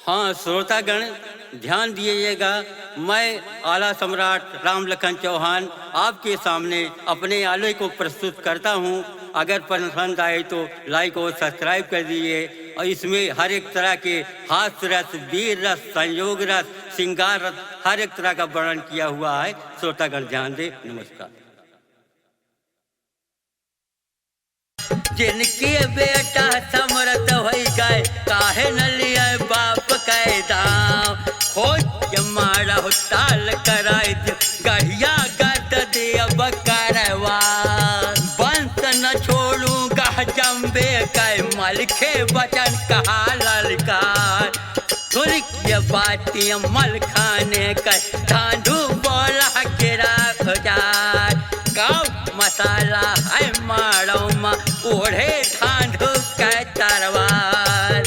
हाँ श्रोतागण ध्यान दीजिएगा, मैं आला सम्राट राम लखन चौहान आपके सामने अपने आले को प्रस्तुत करता हूँ। अगर पसंद आए तो लाइक और सब्सक्राइब कर दीजिए। और इसमें हर एक तरह के हास्य रस, वीर रस, संयोग रस, श्रृंगार रस, हर एक तरह का वर्णन किया हुआ है। श्रोतागण ध्यान दे। नमस्कार। जिनके बेटा समरथ होई गए, काहे न लिया बाप के दाम। खोज मारा हो ताल कराई दे, गढ़िया गद देव करवा। वंश न छोड़ूंगा जम्बे के, मलखे वचन कहा ललकार। सुन के बातियां मल खाने के, ढांढू बोला गिरा खुजार। गाँव मसाला है मारो माँ, ओढ़े ढांढू के तरवार।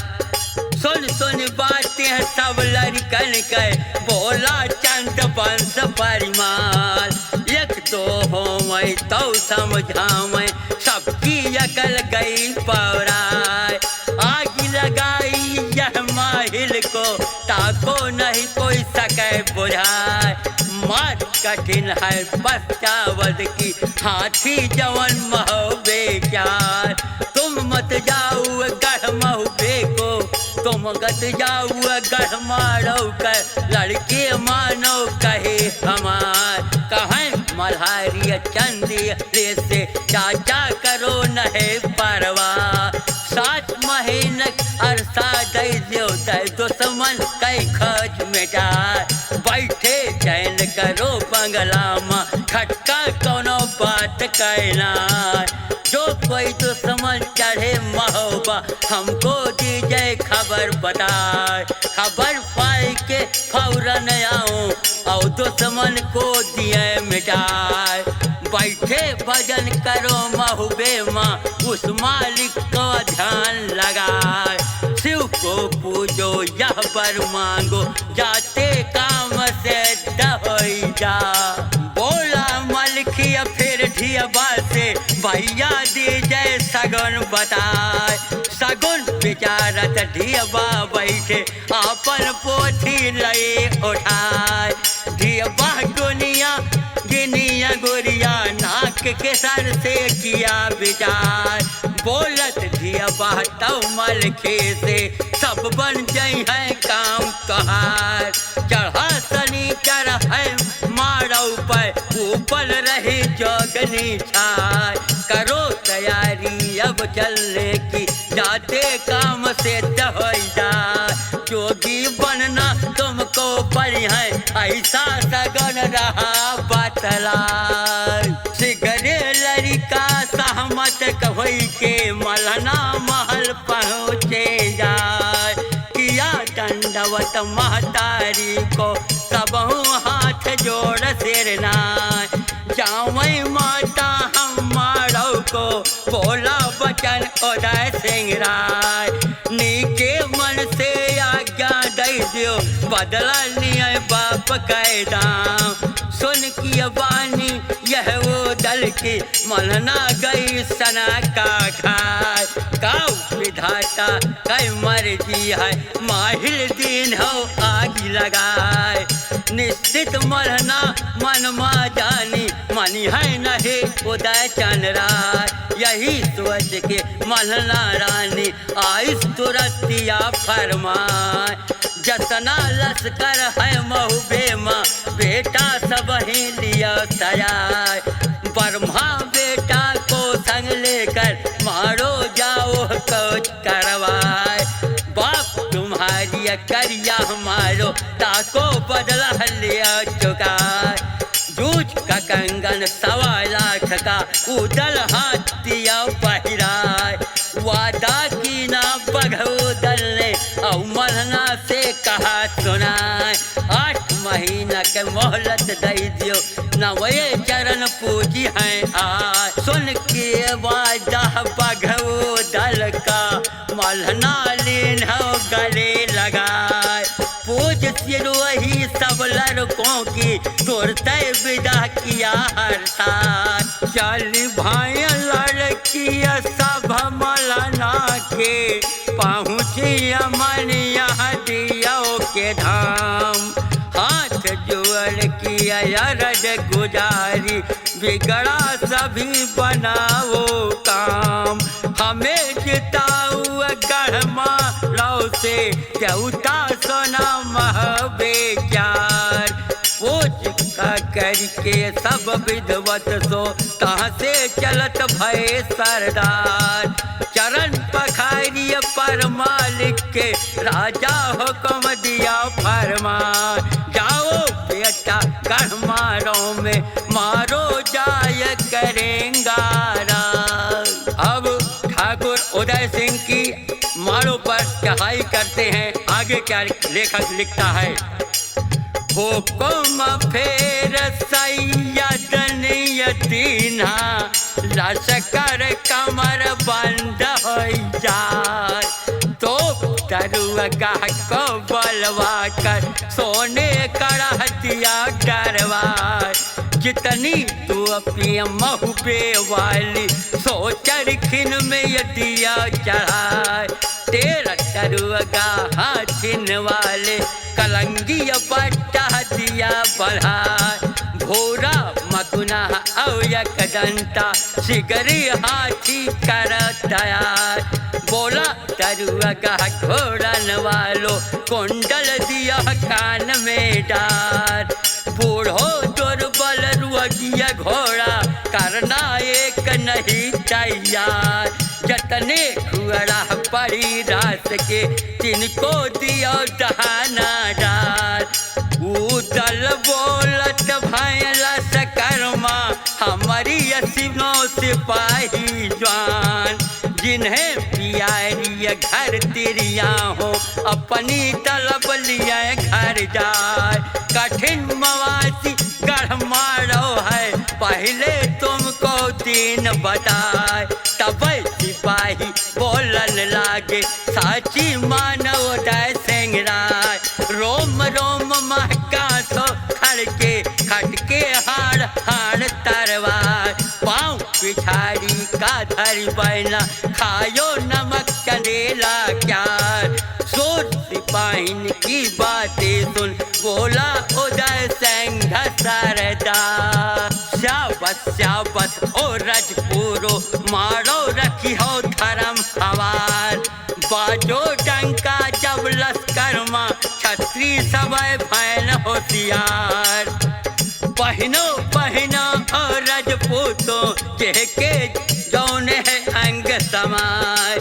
सुन सुन बातें सब लड़कन के, बोला चंद वंश परिमार। एक तो हो मैं तो समझावे, सबकी अकल गई पौराय। आग लगाई यह माहिल को, ताको नहीं कोई सके बुझाए। मार कठिन है पश्चावद की, हाथी जवन महोबे प्यार। तुम मत जाओ गढ़ महुबे को, तुम गत जाओ गढ़ मारो कर। लड़के मानो कहे हमार, कहें मल्हारी चंदी ले से, चाचा करो नहे परवाह। 7 महीने अरसा दे दो, दुश्मन कई खर्च मिटाए। बैठे चैन करो बंगला में, खटका कोनो बात कहना। जो कोई दुश्मन चढ़े महोबा, हमको दीजिए खबर बताए। खबर पाए के फौरन आऊं, और दुश्मन को दिए मिटाए। बैठे भजन करो महुबे माँ, उस मालिक को ध्यान लगाए। शिव को पूजो यह वर मांगो, जाते काम से दहोई जा। बोला मलखिया फिर ढियबा से, भैया दीजिए सगुन बताए। सगुन विचारत ढियबा बैठे, आपन पोथी लए उठाए। ढियबा दुनिया गिनिया गुरिया, नाक के सर से किया विचार। बोलत ढियबा तो मलखे से, सब बन जाई है काम तोहार। चढ़ा शनिचर है मारो पर, ऊपर रहे जोगनी छाय। करो तैयारी अब चलने की, जाते काम से दहोई जाए। जोगी बनना तुमको पड़ी है, ऐसा सगन रहा बतला। सिगरे लड़का सहमत होई के, मलहना महल पहुँचे जाए। किया दंडवत महतारी को, सबहु हाथ जोड़ सिरनाय। जावई माता हम मारो को, बोला बचन उदय सिंह राय। नीके मन से आज्ञा दे दियो, बदला लिया बाप के दाम। सुन की वाणी यह वो दल की, मलना गई सना का खाए। काऊ विधाता कई मर्जी है, माहिल दिन हो आग लगाए। निश्चित मलना मन मा जानी, मनी है नहीं उदय चंद्राय। यही सोच के मलना रानी, आइस तुरतिया फरमाए। जतना लश्कर है महुबे माँ, बेटा सब ही लिया सजाए। ब्रह्मा बेटा को संग लेकर, मारो जाओ कोच करवाए। बाप तुम्हारी करिया मारो, ताको बदला लिया चुकाए। जूझ का कंगन 1.25 लाख का, उदल हाथ दिया पहिराए। वादा की ना बघोदल ने, और मलना से कहा सुनाए। 8 महीना के मोहलत दे दियो, नवे चरण पूजी है आज। सुन के वादा बघोदल का, मलना लीन हो गले लगाए। पूज सिर वही सब लड़कों की, तुरते विदा किया हर साथ। चल भाई लड़किया सब मलना के, पहुँची मन यहाँ दिया अरज गुजारी, बिगड़ा सभी बनाओ काम, हमें जिताऊ गढ़मा लो से देवता सोना महबे चार, पूज का करके सब विधवत सो तहाँ से चलत भय सरदार, चरण पखारिय पर मालिक के राजा हुक्म दिया फरमान, जाओ बेटा गढ़मारों में मारो जाय करेंगा। अब ठाकुर उदय सिंह की मारों पर चढ़ाई करते हैं। आगे क्या लेखक लिखता है, हुकुम फेर सैयदन यतीना, लश्कर कमर बंद हो जाए, तो तरुआ को बलवा कर सोने कड़हतिया डरवाए, जितनी तू अपनी महुबे वाली सोचर खिन में यदिया चढ़ाए, तेरा तरुआ हाथिन वाले कलंगी पट्टा दिया बढ़ाए, भोरा मकुना अवयक दंता सिगरी हाथी कर तैयार, बोला तरुआ घोड़न वालो कुंडल दिया कान में डार, बूढ़ो दुर्बल रुअगिया घोड़ा करना एक नहीं तैयार, जतने खुअरा पड़ी रात के तिनको दियो दहाना डार, उदल बोलत भैला सकरमा हमारी असीनो सिपाही जवान, जिन्हें पियारी घर तिरिया हो अपनी तलब लिया घर जाए, कठिन मवासी गढ़ मारो है पहले तुमको दिन बताए, तब सिपाही बोलन लागे साची मानव उदय सिंह राय, रोम रोम महका सो खड़के खटके हाड़ हाड़ तरवार, पाँव पिछाड़ी का धरी बैना खायो नमक चंदेला क्यार, सोच सिपाहीन की बातें सुन बोला उदय सिंह सरदार, शाबस शाबस ओ रजपुरो मारो रखी हो धर्म हवार, बाजो डंका जब लश्कर माँ छत्री समय भैन होशियार, पहनो पहनो और रजपूतों के जौन है अंग समाय,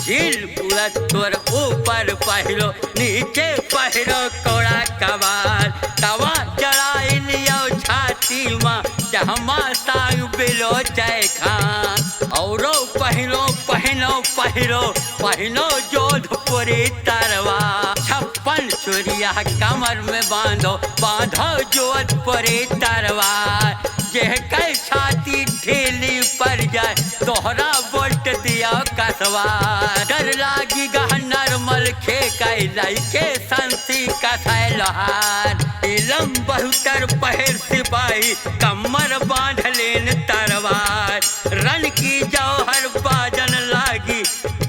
झील पुरत तोर ऊपर पहरो नीचे पहरो कोड़ा कबार, तवा चढ़ाई लियो छाती माँ जहमा साग बिलो जय खान, औरो पहनो पहनो पहरो पहनो जोधपुरी तरवार, 56 चुरिया कमर में बांधो बांधो जोधपुरी तरवार, यह कई छाती ढीली पड़ जाए दोहरा बोल्ट दिया कसवार, डर लागी गह नरमल खे कैलाई के संसी कसै लोहार, इलम बहुतर पहर सिपाही कमर बांध लेन तरवार, रन की जौहर बाजन लागी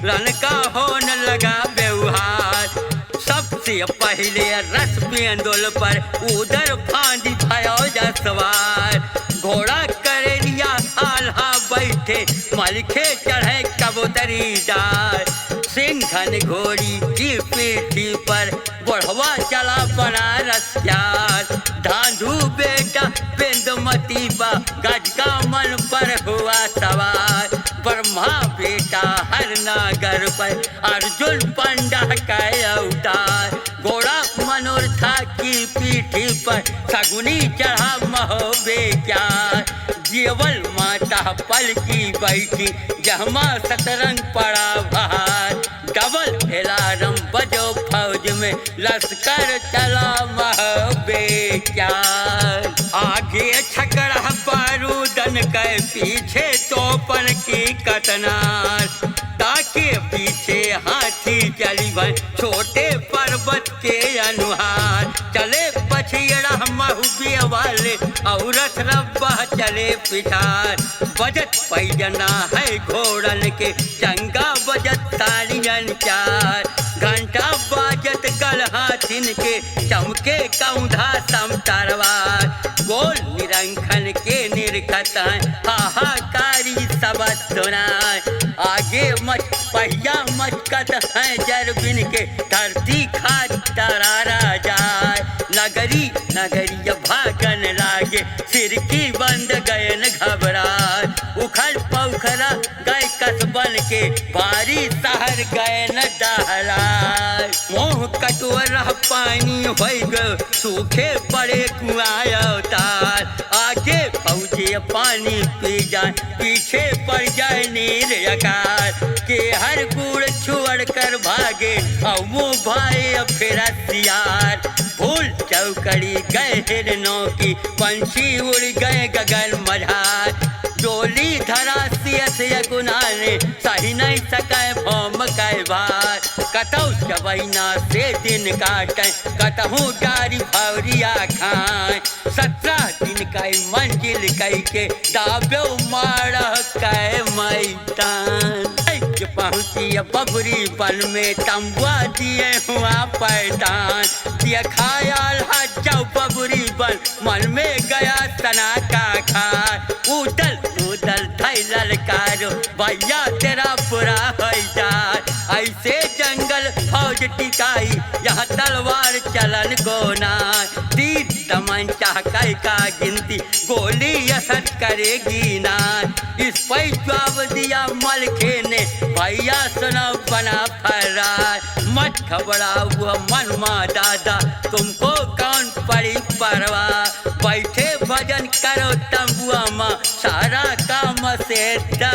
रन का होन लगा व्यवहार, सबसे पहले रस बेंदुल पर उधर फांदी भयो जसवार, घोड़ा करेलिया आल्हा बैठे मलखे चढ़े कबूतरी डार, सिंघन घोड़ी की पीठी पर बुढ़वा चला बनारस यार, धांधू बेटा बिंदुमती बा गज का मन पर हुआ सवार, ब्रह्मा बेटा हर नागर पर अर्जुन पंडा का अवतार, घोड़ा मनोरथा की पीठी पर सगुनी चढ़ा महोबे क्यार, जीवल माता पल की बैठी जहमा सतरंग पड़ा बहार, डबल अलार्म बजो फौज में लश्कर चला महोबे क्यार, आगे छकड़ा बारूदन के पीछे तोपन की कतनार, ताके पीछे हाथी चली भाई छोटे पर्वत के अनुहार, चले पछियड़ा महुबे वाले औरत रब्बा चले पिछार, बजट पैजना है घोड़न के चंगा बजट तालियन चार, घंटा बाजत कल हाथी दिन के चमके कौधा सम तरवार गोल निरंखन के निर्खत हाहाकारी सब सुनाए आगे मच पहिया मचकत है जरबिन के धरती खाद तरारा जाए नगरी नगरी भागन लागे सिर की बंद गयन घबराए उखड़ पौखरा गए कसबन के भारी शहर गयन दहलाए मोह कटोरा पानी हो गए सूखे पड़े कुआं अवतार आगे पहुँचे पानी पी जाए पीछे पड़ जाए नीर अकार के हर गुड़ छोड़ कर भागे और मुँह भाई फिर सियार फूल चौकड़ी गए हिरनों की पंछी उड़ गए गगन मझार डोली धरा से गुनाने सही नहीं सके भौम कै भार कतौ चबैना से दिन काटे कतहूँ डारी भौरिया खाए 17 दिन कई मंजिल कई के दाबे मार कै मैदान पहुँची बबरी बन में तंबुआ दिए हुआ पैदान दिया खायाल जाओ बबरी बन मन में गया तना का खार उदल उदल थैलल कारो भैया तेरा पूरा हो जाए ऐसे जंगल फौज टिकाई यहाँ तलवार चलन गोना तीर तमंचा कई का गिनती गोली असर करेगी ना इस पर जवाब दिया मलखे ने भैया सुना बना फरार मत घबराओ हुआ मनमा दादा तुमको कौन पड़ी परवाह बैठे भजन करो तंबुआ माँ सारा काम से जा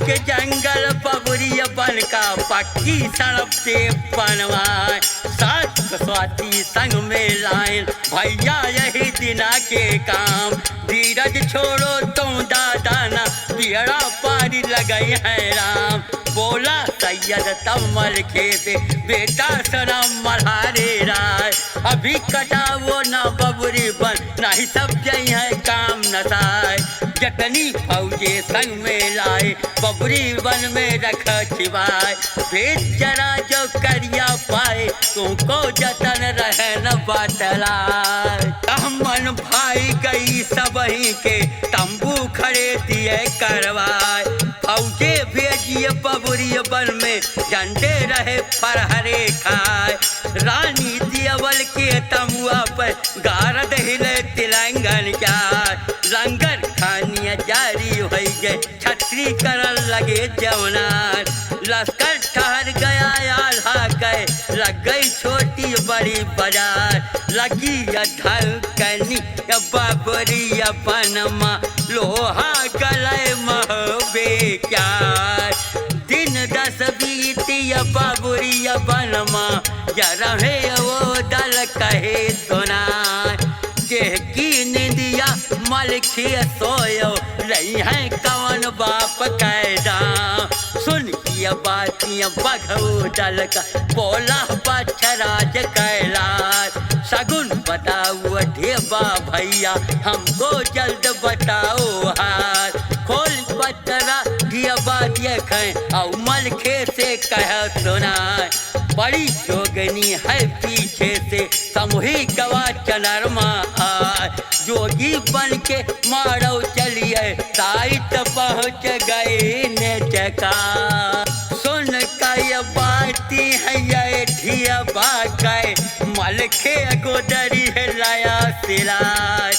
के जंगल बबरी बन का पक्की सड़क से बनवाए साथ स्वाति संग में लाइन भैया यही दिना के काम धीरज छोड़ो तुम दादा ना बिहड़ा पारी लगे हैं राम बोला सैयद तमल खेते बेटा सनम मल्हारे राय अभी कटा वो ना बबरी बन नहीं सब जई है काम नसाए जतनी फौजे संग में लाए बबरी वन में रख छिवाए भेद जरा जो करिया पाए तुमको जतन रहे न बतलाए मन भाई गई सबही के तंबू खड़े दिए करवाए फौजे भेजिए बबरी वन में झंडे रहे फरहरे खाए रानी दियवल के तमुआ पर गारद हिले तिलंगन जाए लंगर खानिया जारी हो गए छतरी करल लगे जवनार लश्कर ठहर गया आल्हा गए लग गई छोटी बड़ी बाजार लगी धलकनी बबरी पनमा लोहा गले महबे क्या दिन 10 बीती बबरी बनमा रहे वो दल कहे सुना की निंदिया मलखी सोयो रही है कवन बाप कैदा सुन किया बातियां बघो दल का बोला पछराज कैलाश सगुन बताओ ढेबा भैया हमको जल्द बताओ हार खोल पतरा ढेबा देखें और मलखे से कह सुनाए बड़ी जोगनी है पीछे से सामूहिक गवा चनरमा जोगी बन के मारो चलिए साइत पहुँच गए ने चका सुन का ये बाती है ये ढिया बाकाए मलखे गोदरी है लाया सिलाय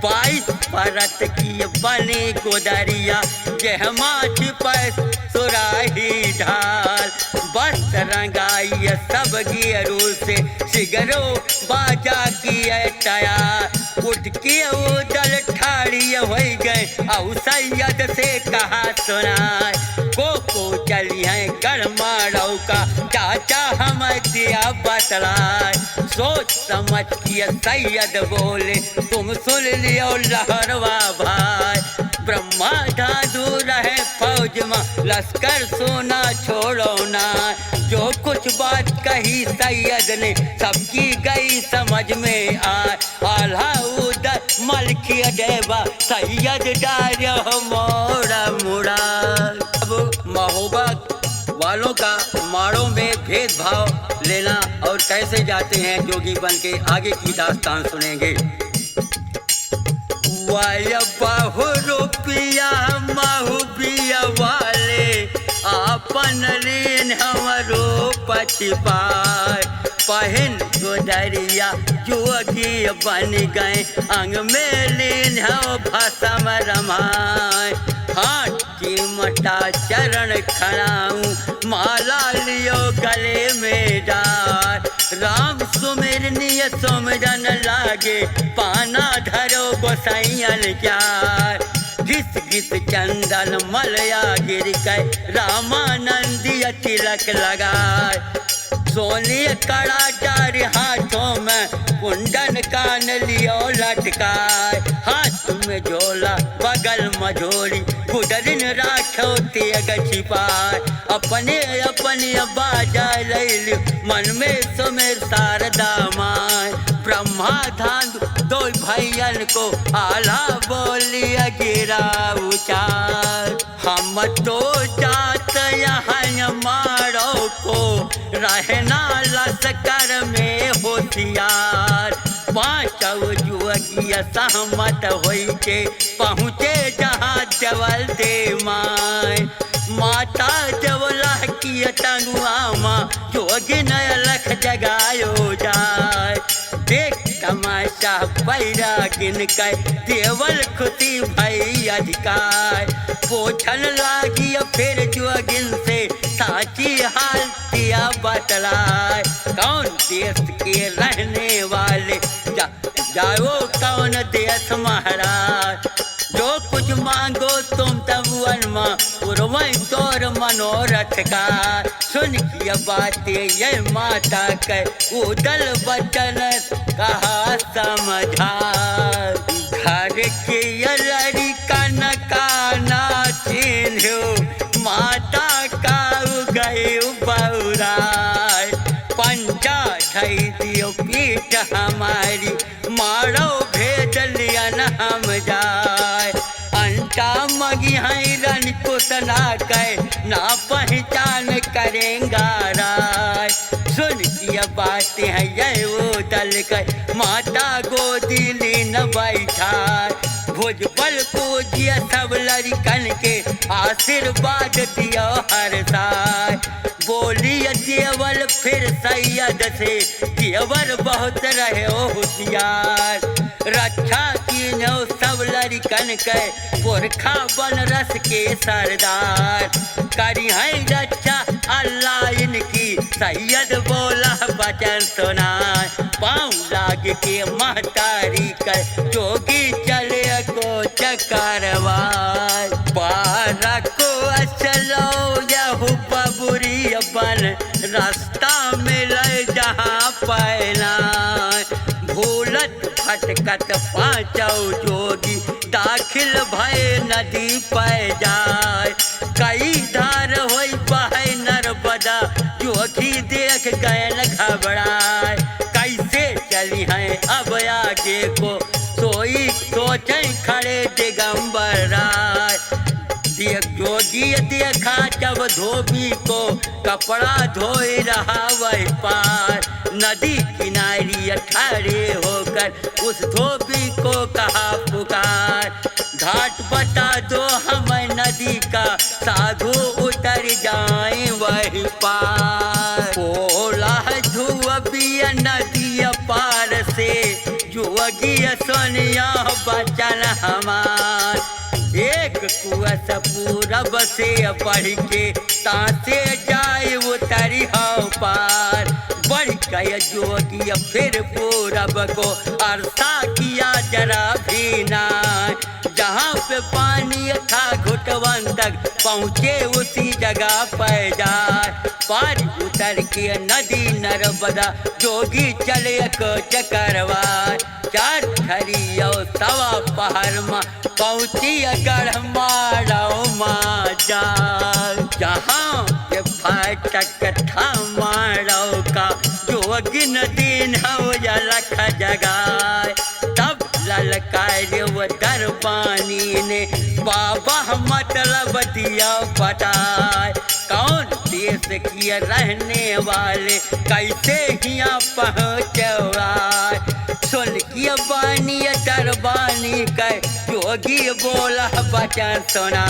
22 परत की बनी गोदरिया जहमाच पर सुराही ढाल बस रंगाई सब गियरू से सिगरो बाजा किए तैयार उठ के उदल ठाड़ी हो गए और सैयद से कहा सुनाए को चली है गरमा का चाचा हम दिया बतलाए सोच समझ के सैयद बोले तुम सुन लियो लहरवा भाई ब्रह्मा दादू रहे फौज में लश्कर सोना छोड़ो ना जो कुछ बात कही सैयद ने सबकी गई समझ में आए आल्हा उदर मलखी देवा सैयद डार्य मोड़ा मुड़ा अब महोबा वालों का माड़ों में भेदभाव लेना और कैसे जाते हैं जोगी बन के, आगे की दास्तान सुनेंगे। वाया बाहु रुपिया महु बिया वाले आपन ऋण हमरो पछपाए, पहन गोदरिया जोगी बन गए अंग में लीन हो भसम रमाए। हाथ की मटा चरण खड़ाऊं माला लियो गले में डार, राम सुमिरनीय सुमिरन लागे पाना धरो गोसाइयन क्यार। घिस घिस चंदन मलया गिर के रामानंदिय तिलक लगाए, सोने कड़ा चार हाथों में कुंडन कान लियो लटकाए, हाथ में झोला बगल मझोली गुदरिन राखो तेग छिपाए। अपने अपने बाजा लैल मन में सुमेर शारदा माय, ब्रह्मा धान दो भैयन को आला बोलिया गिरा उचार। हम तो जात यहाँ मारो को रहना लश्कर में होशियार, पांचव जुअगिया सहमत होई के पहुँचे जहाँ जवल दे माय। माता जवला की टंगुआ माँ जोगिन लख जगायो जाय, देख तमाशा पैरा गिन के देवल खुशी भई अधिकार। पोछन लागी फिर जोगिन से साची हाल दिया बतलाए, कौन देश के रहने वाले जाओ कौन देश महाराज, जो कुछ मांगो तुम तब वनमा उर्वई तोर मनोरथ का। सुन की बातें ये माता के उदल वचन कहा समझा, घर के लड़ी कन काना चिन्हो माता का गए बौराय। पंचा धई दियो पीठ हमारी मारो भेज लियन हम जाए, अंटा मगी है रन कुसना कै ना पहचान करेंगा राय। सुन की बातें हैं ये वो दल के माता गोदी लीन बैठा, भुजबल पूजिय सब लड़कन के आशीर्वाद दियो हर साय। बोली देवल फिर सैयद से देवर बहुत रहे होशियार, रक्षा की नो सब लड़कन के पुरखा बन रस के सरदार। करी है रक्षा अल्लाह इनकी सैयद बोला वचन सुनाए, पाँव लाग के महतारी कर जोगी चले को चकरवार। पारा को चलो यहू बबुरी बन रास्ता मिले जहाँ पैना, भूलत भटकत पाँचौ जोगी दाखिल भय नदी पै जाए। कई धार होई बहे नर्मदा जोगी देख गए घबराए, कैसे चली हैं अब आगे को सोई सोचे खड़े दिगंबर राय। जोगी देखा जब धोबी को कपड़ा धोई रहा वह पार, नदी किनारी ठहरे होकर उस धोबी को कहा पुकार। घाट बता दो हमें नदी का साधु उतर जाए वही पार। बोला धुआबिया नदी पार से जोगी सोनिया बचन हमार। एक कुआस पूरब से बढ़ के तासे जाए उतरी हो पार, बढ़ गए जोगी फिर पूरब को अरसा किया जरा भी ना, जहाँ पे पानी था घुटवन तक पहुँचे उसी जगह पे जाए। पार उतर के नदी नर्मदा जोगी चले को चकरवार, चार खरियो सवा पहर में पहुँची गढ़ मारो माँ जा, जहाँ के फाटक था मारो का जोगिन दिन हो लख जगाए। तब ललकारे वो दरबानी ने बाबा मतलब दिया बताए, कौन देश की रहने वाले कैसे हिया पहुँचवा सुन की बानी दरबानी कह जोगी बोला बचन सुना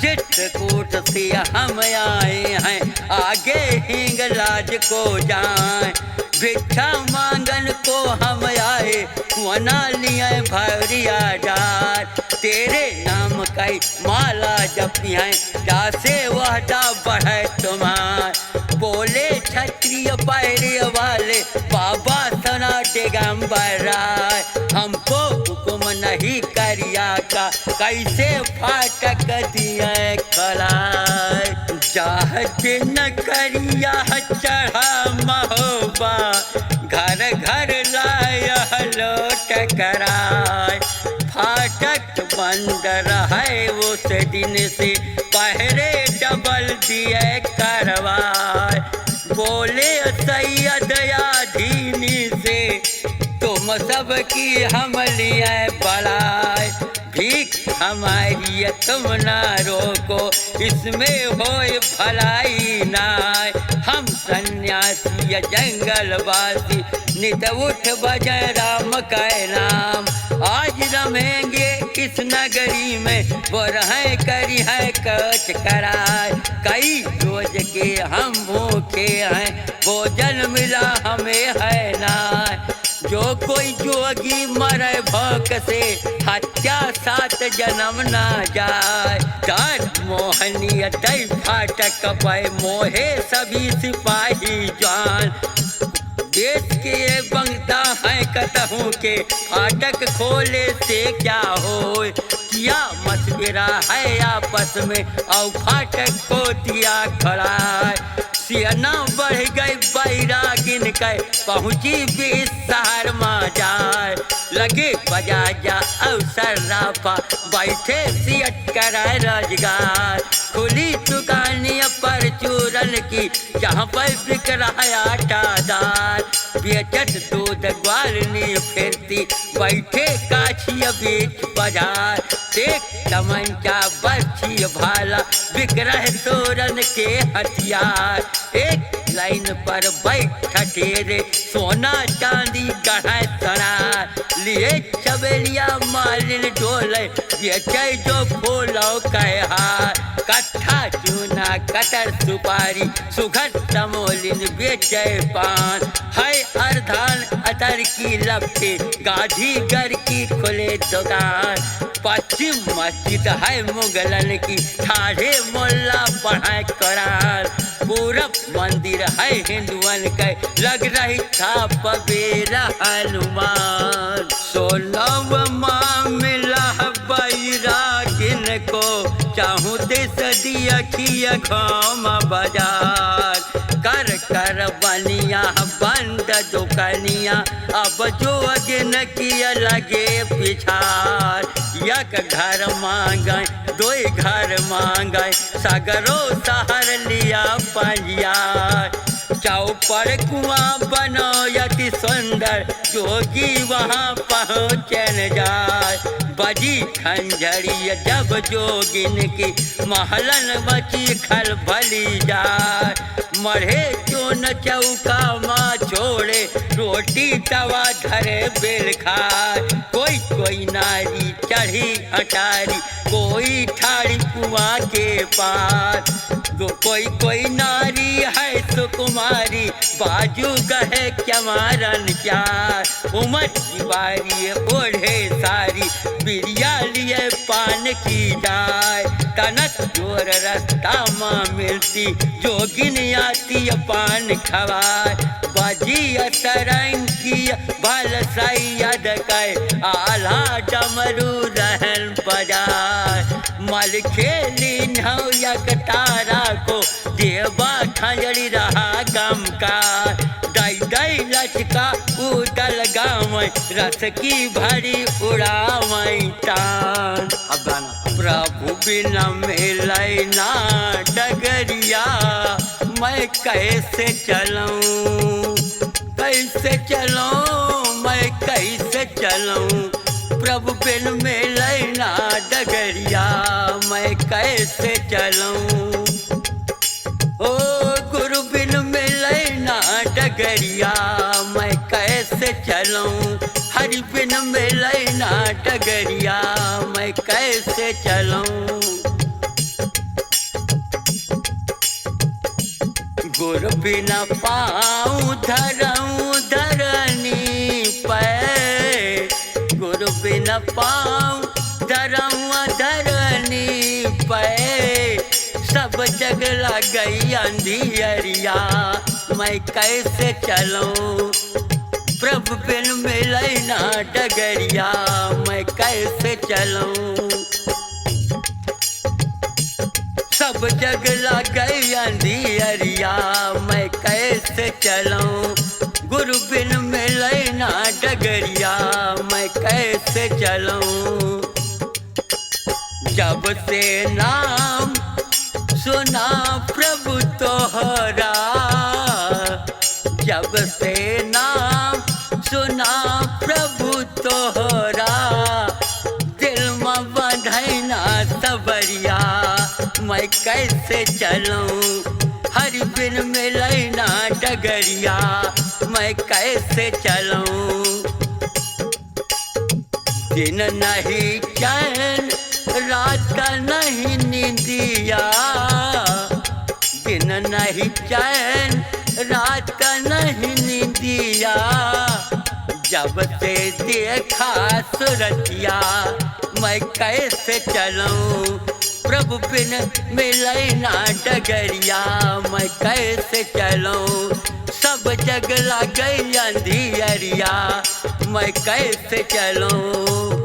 चित्रकूट से हम आए हैं आगे हिंगलाज को जाए भिक्षा मांगन को हम आए वना लिए भरिया डार तेरे नाम कई माला जपी है जासे वहदा बढ़े तुम्हार बोले क्षत्रिय पैरे वाले बाबा सना दिगंबर राय हमको हुक्म नहीं करिया का कैसे फाटक दिए खलाय चाहत न करिया चढ़ा महोबा घर घर लाया लोट कराय फाटक बंद रहे उस दिन से पहरे डबल दिए करवाए बोले सैयद यादीनी से तुम सबकी हम लिए बड़ाए भीख हमारी तुम ना रोको इसमें होए भलाई नाय हम सन्यासी जंगलवासी नित उठ बजे राम का नाम आज रमेंगे इस नगरी में वो रहे करी है कच कराए कई रोज के हम भूखे हैं भोजन मिला हमें है ना जो कोई जोगी मरे भूख से हत्या 7 जन्म ना जाए डर मोहनी दई फाटक पे मोहे सभी सिपाही जान देश के बंगता है कतहूँ के फाटक खोले से क्या हो किया मशविरा है आपस में और फाटक को दिया खड़ा सियाना बढ़ गई बैरागिन के पहुँची 20 शहर में जाए लगे बजा जा अवसर रापा बैठे सियट कराए रोजगार खुली दुकानिया पर चूरन की जहाँ पर बिक रहा आटा दाल बेचत दूध ग्वालनी फिरती बैठे काछिया बीच बाजार देख तमंचा बर्छी भाला बिक रहे तोरन के हथियार एक लाइन पर बैठा ढेरे सोना चांदी गढ़े सना लिए चबेलिया मालिन डोले बेचे जो फूलो कहे हार कट्ठा चूना कटर सुपारी सुघट तमोलिन बेचे पान है अर्धान अतर की लपटे गाधी घर की खुले दुकान पश्चिम मस्जिद है मुगलन की ठाढ़े मोल्ला पढ़ाए कुरान पूरब मंदिर है हिंदुअन के लग रही था पबेरा हनुमान 16 मामला बैरागिन को चाहूँ देश दिया किया घाम बाजार कर कर बनिया बंद दुकनिया अब जो अगिन किया लगे पिछार एक घर मांगे 2 घर मांगे सगरो शहर लिया पंजिया चौपर कुआं बनो यति सुंदर जोगी वहाँ पहुँचन जाए बजी खंजरी जब जोगिन की महलन बची खल भली जाए मढ़े चोन चौका माँ छोड़े रोटी तवा धरे बेल खाए कोई नारी चढ़ी अटारी कोई ठाड़ी कुआं के पार कोई नारी है सुकुमारी बाजू गहे क्यमारन चार उमर की बारी ओढ़े सारी बिरिया लिए पान की जाए तनक जोर रास्ता माँ मिलती जोगिन आती पान खवाए बाजी असरंग की भल सैयद कै आला डमरू रहन बजाए मल खेली नौ यक तारा को देवा खंजरी रहा गम का दई लचका उदल गाँव रस की भरी उड़ावई तान अब गाना प्रभु बिना मिलै ना डगरिया मैं कैसे चलूं मैं कैसे चलूं प्रभु बिन मिलै ना डगरिया मैं कैसे चलूं ओ गुरु बिन मिले ना डगरिया, मैं कैसे चलूं। हरि बिन मिले ना डगरिया, मैं कैसे चलूं। गुरु बिना पाऊं धरऊं धरनी पे, गुरु बिना पाऊं धरऊं धरनी पे। सब जग लग गई अंधियरिया, मैं कैसे चलूं। प्रभु बिन मिले ना डगरिया, मैं कैसे चलूं। सब जग लग गई अंधियरिया, मैं कैसे चलूं। गुरु बिन मिले ना डगरिया, मैं कैसे चलूं। जब से नाम सुना प्रभु तोहरा, जब से नाम सुना प्रभु तोहरा। दिल में बंधई ना सबरिया, मैं कैसे चलूं। हरि बिन मिले ना डगरिया, मैं कैसे चलूं। दिन नहीं चैन रात का नहीं नींदिया, दिन नहीं चैन रात का नहीं नींदिया। जब से देखा सूरतिया, मैं कैसे चलूं। प्रभु बिन मिले ना डगरिया, मैं कैसे चलूं। सब जग लग गई अंधियरिया, मैं कैसे चलूं।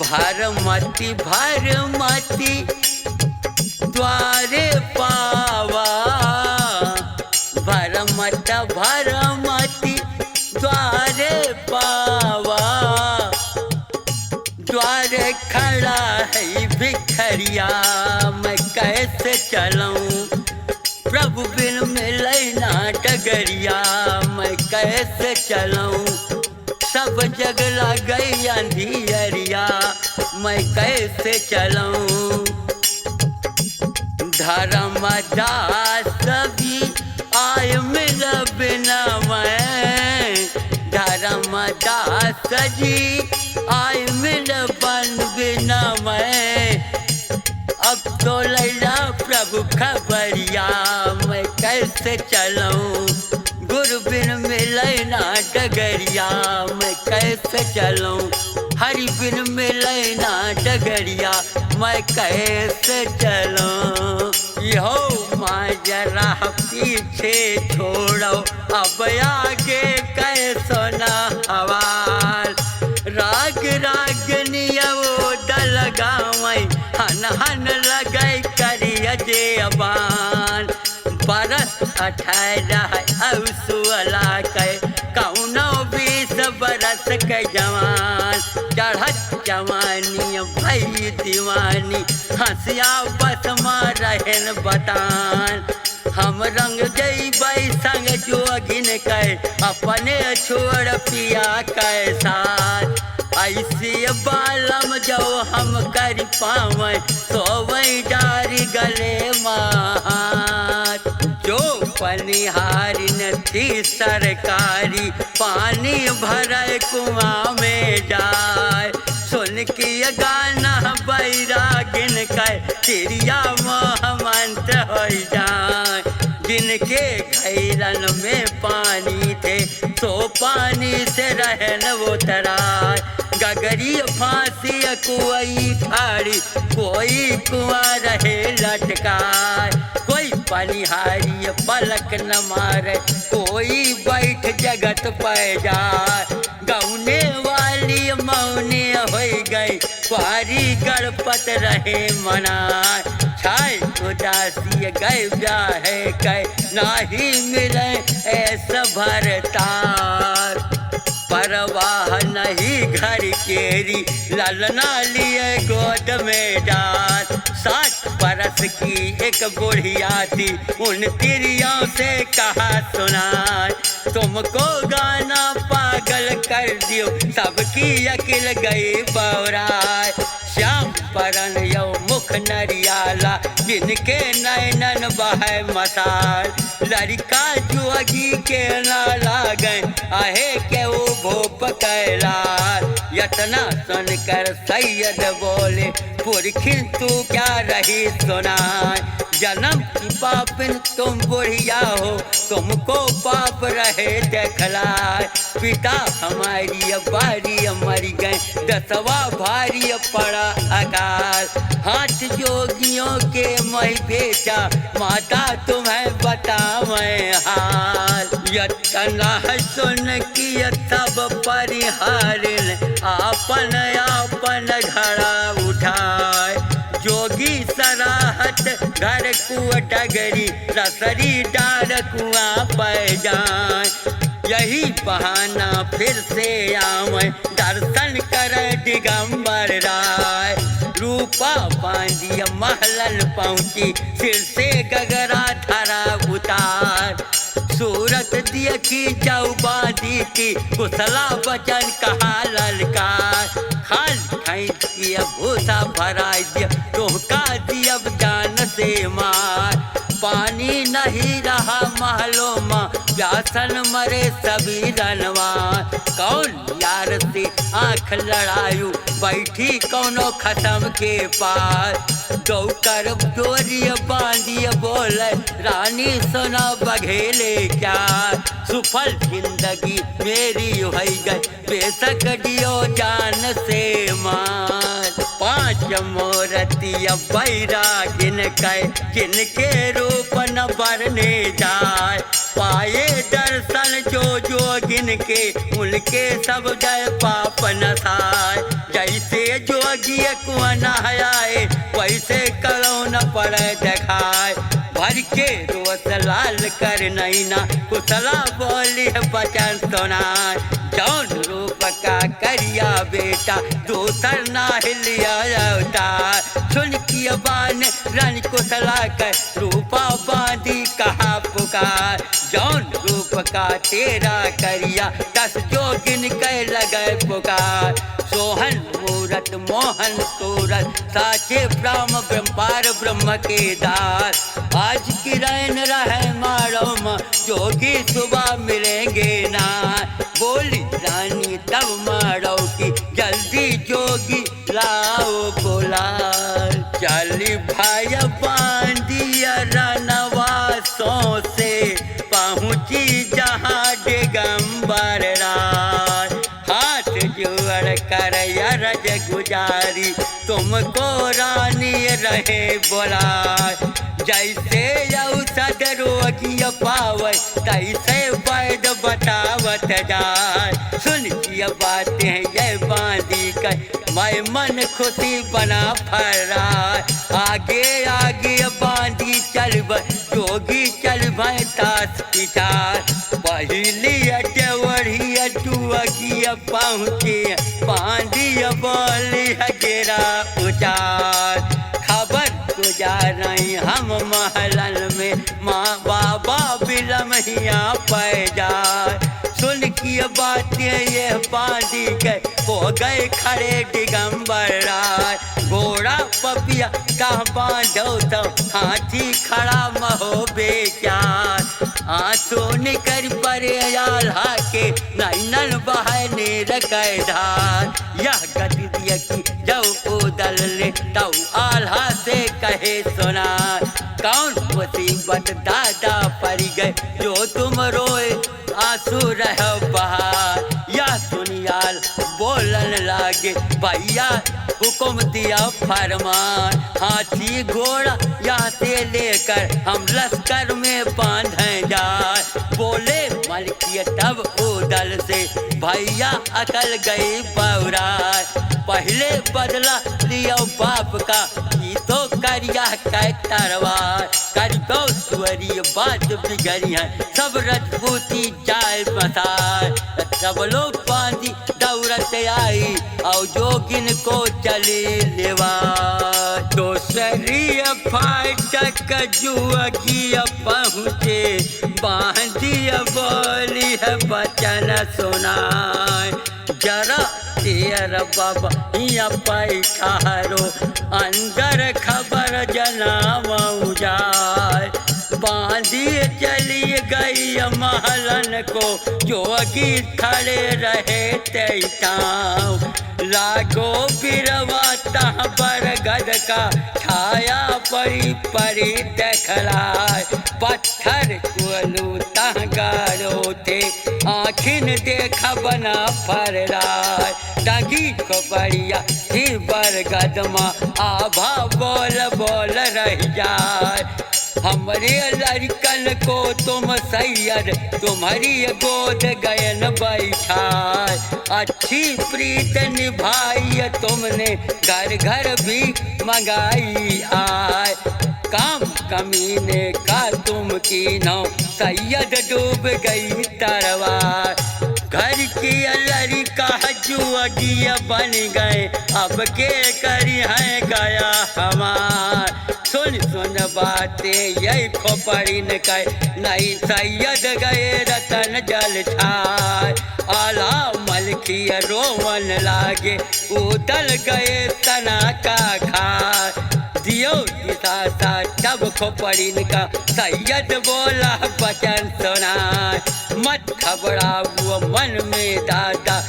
भारमती भारमती द्वारे पावा, भारमत भारमती द्वारे पावा। द्वारे खड़ा है भिखरिया, मैं कैसे चलूं। प्रभु बिन मिले ना डगरिया, मैं कैसे चलूं। सब जग लग गई अंधियरिया, मैं कैसे चलूं। धर्मदास भी आय मिल बिना मैं, धर्मदास जी आय मिल बन बिना मैं। अब तो लैला प्रभु खबरिया, मैं कैसे चलूं। गुरु बिन मिले ना डगरिया, मैं कैसे चलूं। हरि बिन मिले ना डगरिया, मैं कैसे चलूं। यो माजरा पीछे छोड़ो, अब आगे कैसो ना हवाल। राग रागनिया वो डल गावई, हन हन लगई करिया जेबान। बरस 18 औसुअला के कौनो 20 बरस के जवान। चढ़त जवानी भई दीवानी, हंसिया बस रहन बतान। हम रंग जइबै संग जोगिन के, अपने छोड़ पिया के साथ। ऐसी बालम जो हम कर पावे, सोवई डारी गले मात। जो पनिहारी नथी सरकारी, पानी भरे कुआं में जाए। सुन के गाना बैरागिन के, चिड़िया मोह मंत्र हो जाए। जिनके घैरन में पानी थे, तो पानी से रहन वो तराय। गगरी फांसी कोई ठाड़ी, कोई कुआं रहे लटकाए। कोई पनिहारी पलक न मारे, कोई बैठ जगत पे जाए। गौने वाली मौने हो गई, पारी गणपत रहे मनाए। छाय उदासी गए ब्याहे कै, नाही मिले ऐसा भरतार। परवाह नहीं घर केरी, ललना लिए गोद में डाल। 60 बरस की एक बुढ़िया थी, उन तिरियों से कहा सुनाए। तुमको गाना पागल कर दियो, सबकी अकिल गई बौराए। श्याम परन यो मुख नरियाला, जिनके नैनन बहे मसाल, लड़का जोगी के ना लागे आहे के वो भोप कैलाल। यतना सुनकर सैयद बोले पुरखिन तू क्या रही सुनाए, जन्म की पापिन तुम बुढ़िया हो, तुमको पाप रहे देखलाए। पिता हमारी बारी मर गए, 10वां भारी पड़ा अकाल। हाथ जोगियों के मई बेचा, माता तुम्हें बतावे हाल। यतना सुन की तब परिहारिन आपन आपन घड़ा उठाए। जोगी सराहत घर कुआ डगरी, रसरी डार कुआं पै जाए। यही बहाना फिर से आवे, दर्शन कर दिगंबर राय। रूपा बांधी महलन पहुँची, सिर से गगरा धरा उतार। सूरत देखी जाऊ बांधी की, कुशला बचन कहा ललकार। खाल खैच किया भूसा भरा दिया, टोहका दिया जान से मार। पानी नहीं रहा महलों में, प्यासन मरे सभी रनवार। कौन यार से आँख लड़ायू, बैठी कौनो खत्म के पार। दौकर डोरी बांधी बोले, रानी सुना बघेले क्या। सुफल जिंदगी मेरी हो गई, बेशक दियो जान से मार। 5 मूर्ति बैरागिन कै, जिनके रूप न बरने जाए। पाए दर्शन जो जोगिन के, उनके सब जय पाप नसाए। जैसे जोगी कुआं नहाए, वैसे करो न पड़े देखाए। भर के रोस लाल कर नैना, कुशला बोली बचन सुनाए। जौन रूप का करिया बेटा, दोसर ना हिलिया अवतार। सुन की बान रन कुशला कर, रूपा बांधी कहा पुकार। जौन रूप का तेरा करिया, 10 जोगिन के लगे पुकार। सोहन मूरत मोहन सूरत, साचे ब्रह्म ब्रह्मार ब्रह्म के दास। आज किरण रहे मारो माँ, जोगी सुबह मिलेंगे ना। बोली रानी तब मारो की, जल्दी जोगी लाओ बुलार। चली भाई बांधिया रनवासों से, पहुँची जहाँ दिगंबर राय। हाथ जोड़ कर अरज गुजारी, तुमको रानी रहे बुलाए। जैसे औषध रोगी पावे, तैसे वैद बतावत जाए। सुन की बातें ये बांधी कर, मैं मन खुशी बना फराए। आगे आगे बांधी चलब, जोगी चल भय तास पिचार। पहली अटवढ़ी अटुअगी पहुँचे, बांधी बोली हजेरा उचार। खबर गुजार रही हम महलन में, माँ बाबा बिलमहिया पै जाए। सुन की बातें ये बांधी गए, हो गए खड़े दिगंबर राय। घोड़ा पपिया कहाँ बांधो तो, हाथी खड़ा महो बेचार। आंसू निकर परे आल्हा के, नैनन बहने रकैधार। यह गति दिया कि जब उदल ले, तब आल्हा से कहे सुना। कौन मुसीबत दादा पड़ गए, जो तुम रोए आंसू रह बहार। या सुनियाल बोलन लागे, भैया हुक्म दिया फरमान। हाथी घोड़ा यहाँ से लेकर, हम लश्कर में बांधे जाए। बोले मलकिय तब उदल से, भैया अकल गई बौरार। पहले बदला लियो बाप का, की तो करिया कै तरवार। कर गौ सुअरी बात बिगड़ी है, सब रजपूती जाए बसार। सब लोग बांधी दौड़त आई, और जोगिन को चली लेवा। दोसरी फाटक जुअगी पहुँचे, बांधी बोली है बचन सुनाए। जरा शेर बाबा हिया पैखारो अंदर खबर जनावऊ जाए। बांधी चली गई महलन को जोगी खड़े रहे तैताऊ। लागो बिरवा तह बरगद का छाया परी परी देखलाय। पत्थर कुलू तह गारो थे आखिन देख बना फरलाय। डगी को बढ़िया ही बरगद माँ आभा बोल बोल रह जाए। हमरे लड़कन को तुम सैयद तुम्हारी गोद गयन बैठाए। अच्छी प्रीत निभाई तुमने घर घर भी मंगाई आए। काम कमीने का तुम की नौ सैयद डूब गई तरवार। घर की लड़का जुआगिया बन गए अब के करी है गया हमार। सुन सुन बातें यही खोपड़ी न कहे नहीं सैयद गए रतन जल छाए। आला मलखी रोवन लागे उदल गए तना का खाए। दियो दिशा तब खोपड़ीन का सैयद बोला वचन सुनाए। मत घबराओ मन में दादा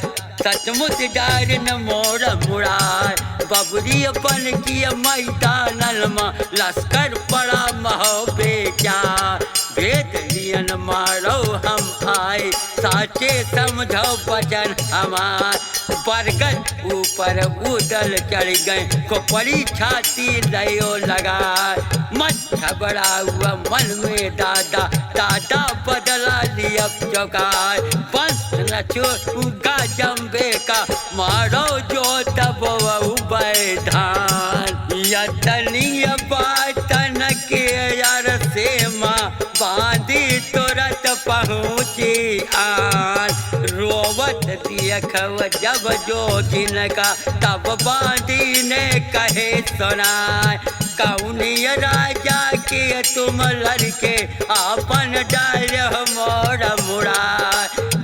सचमुच डार न मोर मुड़ाए। बबरी बन की मैदान में लश्कर पड़ा महो बेचा। भेद लियन मारो हम आए साचे समझो वचन हमार। बरगद ऊपर उदल चढ़ गए खोपड़ी छाती लयो लगाए। मत घबराओ मन में दादा दादा बदला लिया चौकाए। पंथ न छोड़ूंगा जम्बे का मारो जो तब बैधान। यतनीय बातन के यार से माँ बांधी तुरंत पहुँची आन। रोवत देखव जब जोगिन का तब बांधी ने कहे सुनाए। कौनिय राजा के तुम लड़के आपन डाल मोर मुड़ा।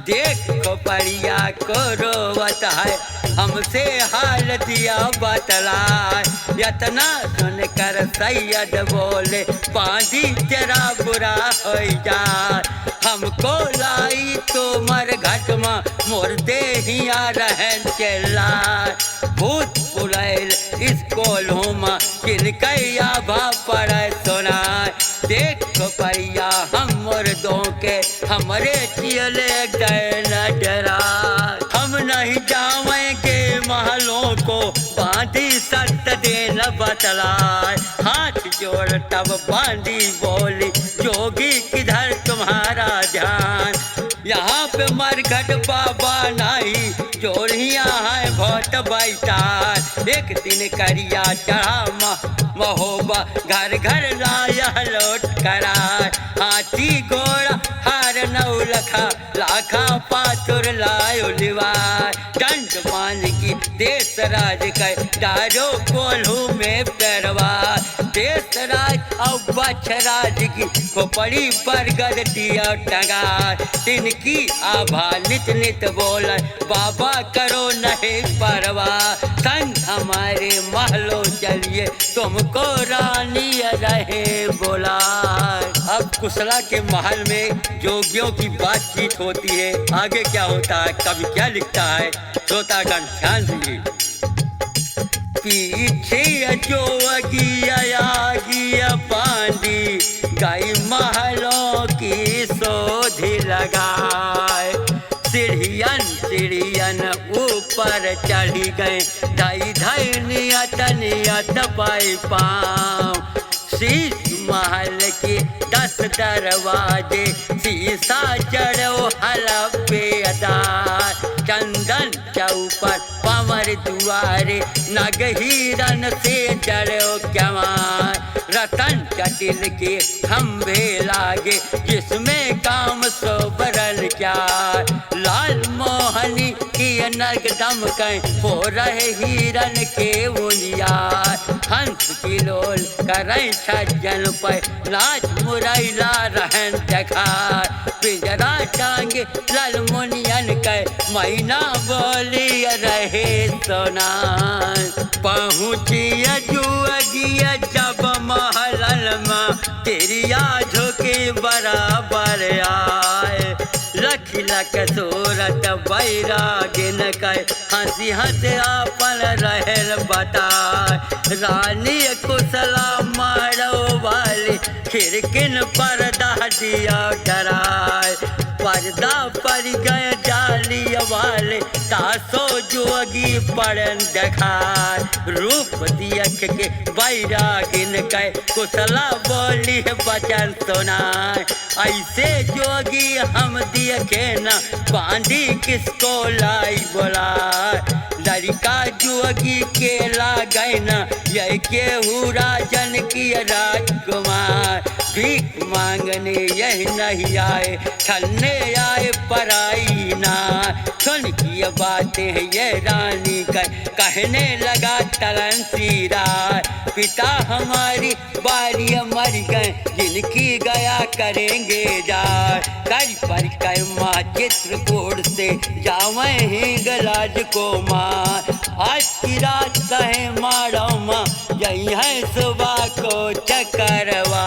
देखो परिया को रोवत है हमसे हाल दिया बतलाए। यतना सुनकर सैयद बोले बांधी तेरा बुरा हो जाए। हमको लाई तो मर घट में मोर देहिया रहन चिल्लाए। भूत पुलैल स्कूल हुमा किनकैया भा पड़े सुनाए। देखो परिया हम मुर्दों के हमरे चियले गए न डरा। हम नहीं जावेंगे महलों को बांधी सत्य देन बतलाए। हाथ जोड़ तब बांधी बोली जोगी किधर तुम्हारा ध्यान। यहाँ पे मरघट बाबा नहीं जोड़िया है बहुत बैठा। एक दिन करिया चढ़ा महोबा घर घर लाया लौट कराए। हाथी घोड़ा हार नौ लाखा पातुर लायो लिवाए। दंड मान की देश राज कर डारो कोल्हू में पैरवा। देश राज और बछराज की खोपड़ी बरगद दिया टंगा। तिनकी आभा नित नित बोल बाबा करो नहीं परवाह। संग हमारे महलों चलिए तुमको रानी रहे बोला। अब कुशला के महल में जोगियों की बातचीत होती है। आगे क्या होता है कभी क्या लिखता है श्रोतागण ध्यान दीजिए। पीछे जोगिया बांधी गई महलों की सोधी लगाए। सीढ़ियन ऊपर चढ़ी गए धई धई नियत पाई पाँव। शीश महल के 10 दरवाजे शीशा चढ़ो हलपेदार। चंदन चौपर पमर दुआरे नगहीरन से चढ़ो क्यमार। रतन जटिल के खंभे लागे जिसमें काम सोबरन क्या। लाल मोहनी की नग दम कहीं हो रहे हिरन के उनिया हंस की लोल करें छज्जन पे नाच मुरैला रहन देखा पिंजरा टांगे लाल मुनियन के मैना बोली रहे सोना पहुँचिया जुअगिया जब महलन में तेरिया झोंके बराबर आए रखिला के सूरत बैरागिन के हंसी हंस अपन रहल बताए रानी कुशला मारो वाली खिड़किन पर्दा दिया डराए पर्दा पर गए जाली वाले तासो जोगी पड़न देखाए रूप दियख के बैरागिन के कुशला बोली बचन सुनाए ऐसे जोगी हम देखे न बांधी किसको लाई बोला लड़का जोगी के लागै न यह केहू राजन की राजकुमार भीख मांगने यही नहीं आए छलने आए पराई ना सुन की बातें हैं ये रानी कहने लगा तलन सीरा पिता हमारी बारी मर गए जिनकी गया करेंगे जा कर पर कर माँ चित्रकूट से जावे ही गलाज को माँ आज की रात कहे मारो माँ यही है सुबह को चकरवा।